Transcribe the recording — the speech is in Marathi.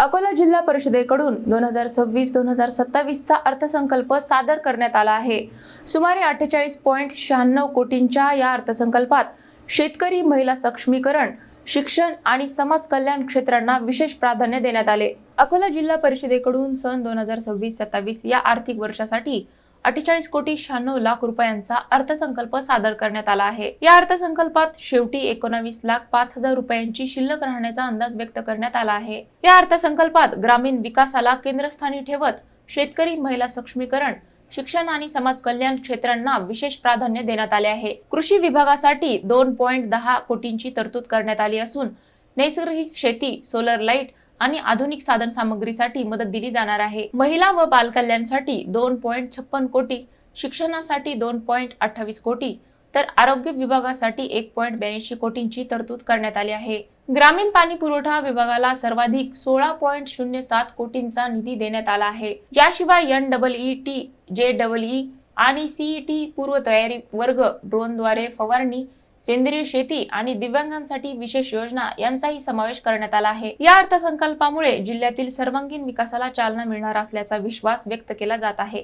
अकोला जिल्हा परिषदेकडून 2026-2027 चा अर्थसंकल्प सादर करण्यात आला आहे। सुमारे 48.96 कोटींच्या या अर्थसंकल्पात शेतकरी, महिला सक्षमीकरण, शिक्षण आणि समाज कल्याण क्षेत्रांना विशेष प्राधान्य देण्यात आले। अकोला जिल्हा परिषदेकडून सन 2026-27 या आर्थिक वर्षासाठी 48,96,00,000 रुपयांचा अर्थसंकल्प सादर करण्यात आला आहे। या अर्थसंकल्पात शेवटी 19,05,000 रुपयांची शिल्लक राहण्याचा अंदाज व्यक्त करण्यात आला आहे। या अर्थसंकल्पात ग्रामीण विकासाला केंद्रस्थानी ठेवत शेतकरी, महिला सक्षमीकरण, शिक्षण आणि समाज कल्याण क्षेत्रांना विशेष प्राधान्य देण्यात आले आहे। कृषी विभागासाठी 2.10 कोटींची तरतूद करण्यात आली असून नैसर्गिक शेती, सोलर लाईट आणि आधुनिक साधन सामग्रीसाठी मदत दिली जाणार आहे। महिला व बालकल्याणसाठी 2.56 कोटी, शिक्षणासाठी 2.28 कोटी, तर आरोग्य विभागासाठी 1.82 कोटींची तरतूद करण्यात आली आहे। ग्रामीण पाणी पुरवठा विभागाला सर्वाधिक 16.07 कोटींचा निधी देण्यात आला आहे। याशिवाय NEET, JEE आणि CET पूर्व तयारी वर्ग, ड्रोनद्वारे फवारणी, सेंद्रिय शेती आणि दिव्यांगांसाठी विशेष योजना यांचाही समावेश करण्यात आला आहे। या अर्थसंकल्पामुळे जिल्ह्यातील सर्वांगीण विकासाला चालना मिळणार असल्याचा विश्वास व्यक्त केला जात आहे।